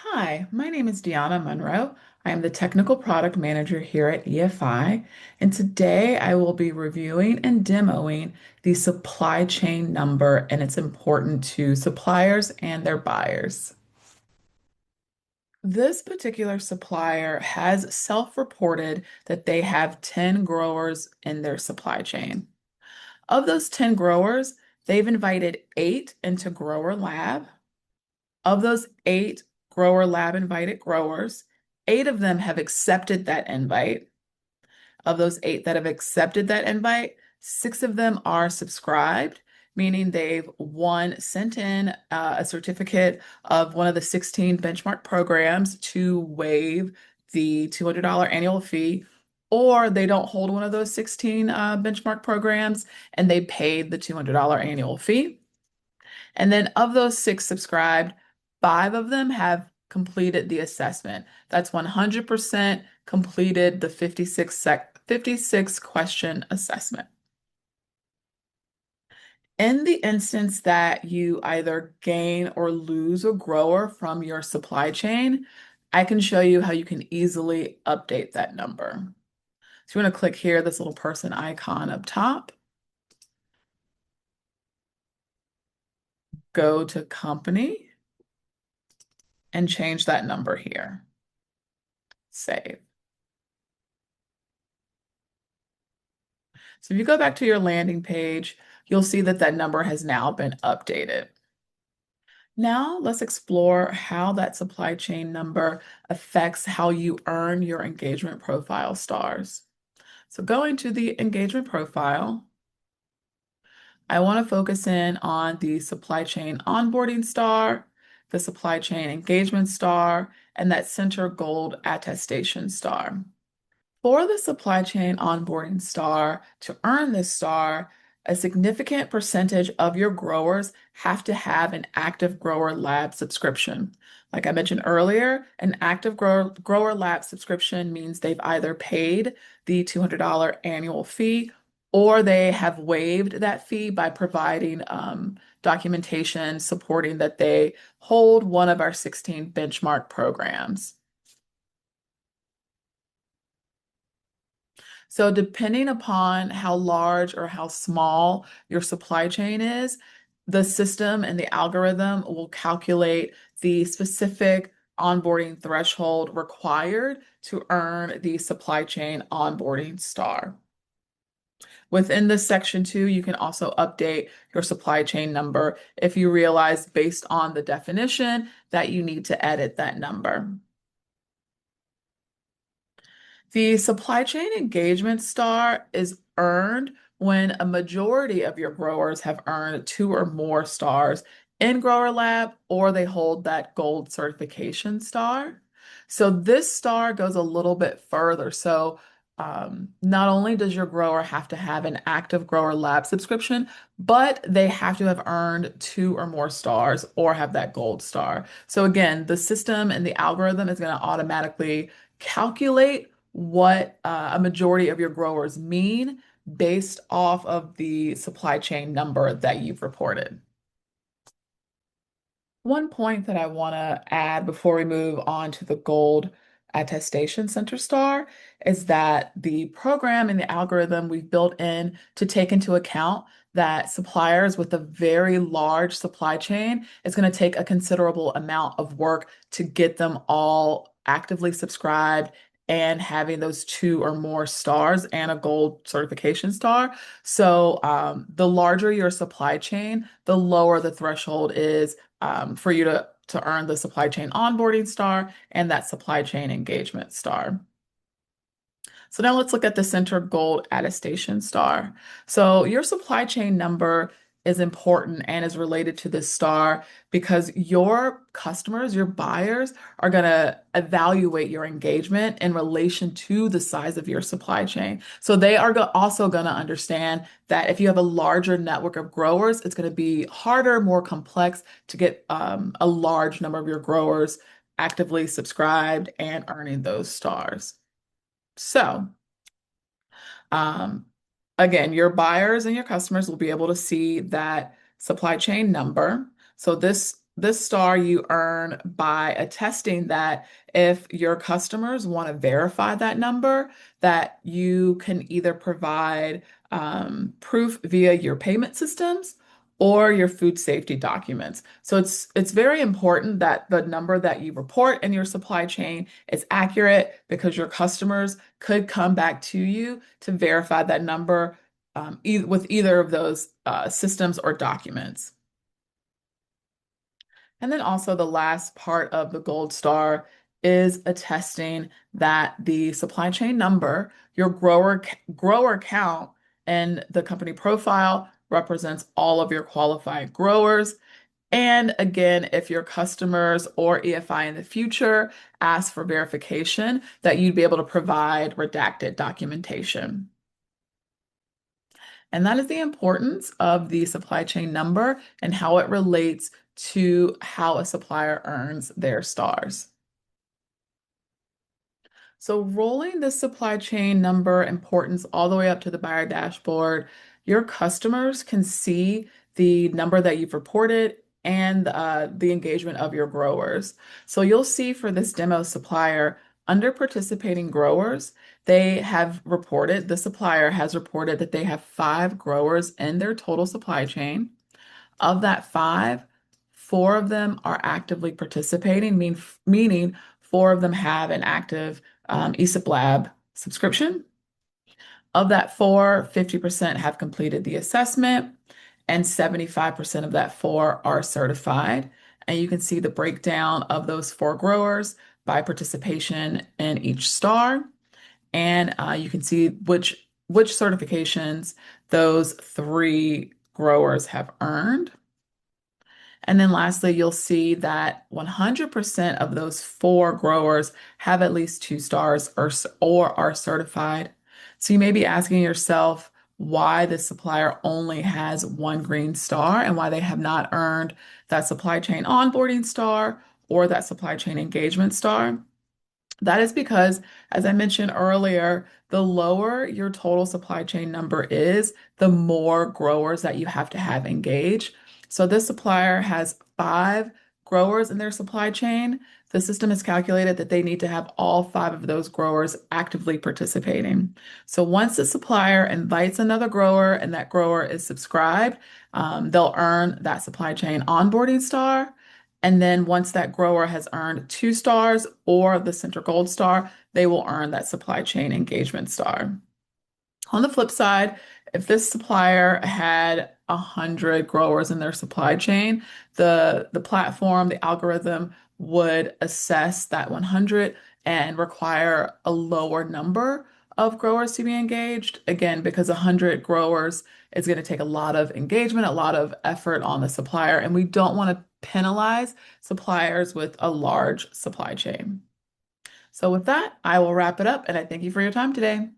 Hi, my name is Deanna Monroe. I am the Technical Product Manager here at EFI, and today I will be reviewing and demoing the supply chain number, and it's important to suppliers and their buyers. This particular supplier has self-reported that they have 10 growers in their supply chain. Of those 10 growers, they've invited 8 into Grower Lab. Of those 8 Grower Lab invited growers, 8 of them have accepted that invite. Of those 8 that have accepted that invite, 6 of them are subscribed, meaning they've sent in a certificate of one of the 16 benchmark programs to waive the $200 annual fee, or they don't hold one of those 16 benchmark programs and they paid the $200 annual fee. And then of those 6 subscribed, 5 of them have completed the assessment. That's 100% completed the 56 question assessment. In the instance that you either gain or lose a grower from your supply chain, I can show you how you can easily update that number. So you want to click here, this little person icon up top, go to company, and change that number here. Save. So if you go back to your landing page, you'll see that that number has now been updated. Now let's explore how that supply chain number affects how you earn your engagement profile stars. So going to the engagement profile, I want to focus in on the supply chain onboarding star, the supply chain engagement star, and that center gold attestation star. For the supply chain onboarding star, to earn this star, a significant percentage of your growers have to have an active grower lab subscription. Like I mentioned earlier, an active grower lab subscription means they've either paid the $200 annual fee or they have waived that fee by providing documentation supporting that they hold one of our 16 benchmark programs. So depending upon how large or how small your supply chain is, the system and the algorithm will calculate the specific onboarding threshold required to earn the supply chain onboarding star. Within this section too, you can also update your supply chain number if you realize based on the definition that you need to edit that number. The supply chain engagement star is earned when a majority of your growers have earned 2 or more stars in Grower Lab or they hold that gold certification star. So this star goes a little bit further. So not only does your grower have to have an active Grower Lab subscription, but they have to have earned 2 or more stars or have that gold star. So again, the system and the algorithm is going to automatically calculate what a majority of your growers mean based off of the supply chain number that you've reported. One point that I want to add before we move on to the gold attestation center star is that the program and the algorithm we've built in to take into account that suppliers with a very large supply chain is going to take a considerable amount of work to get them all actively subscribed and having those 2 or more stars and a gold certification star. So the larger your supply chain, the lower the threshold is for you to earn the supply chain onboarding star and that supply chain engagement star. So now let's look at the center gold attestation star. So your supply chain number is important and is related to this star because your customers, your buyers are going to evaluate your engagement in relation to the size of your supply chain. So they are also going to understand that if you have a larger network of growers, it's going to be harder, more complex to get a large number of your growers actively subscribed and earning those stars. So, um, again, your buyers and your customers will be able to see that supply chain number. So this this star you earn by attesting that if your customers want to verify that number, that you can either provide proof via your payment systems or your food safety documents. So it's very important that the number that you report in your supply chain is accurate because your customers could come back to you to verify that number with either of those systems or documents. And then also the last part of the gold star is attesting that the supply chain number, your grower count, and the company profile represents all of your qualified growers. And again, if your customers or EFI in the future ask for verification, that you'd be able to provide redacted documentation. And that is the importance of the supply chain number and how it relates to how a supplier earns their stars. So rolling the supply chain number importance all the way up to the buyer dashboard, your customers can see the number that you've reported and the engagement of your growers. So you'll see for this demo supplier, under participating growers, the supplier has reported that they have 5 growers in their total supply chain. Of that 5, 4 of them are actively participating, meaning 4 of them have an active ESIP Lab subscription. Of that 4, 50% have completed the assessment, and 75% of that 4 are certified. And you can see the breakdown of those 4 growers by participation in each star. And you can see which certifications those 3 growers have earned. And then lastly, you'll see that 100% of those 4 growers have at least 2 stars or are certified. So you may be asking yourself why the supplier only has 1 green star and why they have not earned that supply chain onboarding star or that supply chain engagement star. That is because, as I mentioned earlier, the lower your total supply chain number is, the more growers that you have to have engaged. So this supplier has 5 growers in their supply chain. The system has calculated that they need to have all 5 of those growers actively participating. So once the supplier invites another grower and that grower is subscribed, they'll earn that supply chain onboarding star. And then once that grower has earned 2 stars or the Center Gold Star, they will earn that supply chain engagement star. On the flip side, if this supplier had 100 growers in their supply chain, the platform, the algorithm would assess that 100 and require a lower number of growers to be engaged. Again, because 100 growers is going to take a lot of engagement, a lot of effort on the supplier, and we don't want to penalize suppliers with a large supply chain. So with that, I will wrap it up, and I thank you for your time today.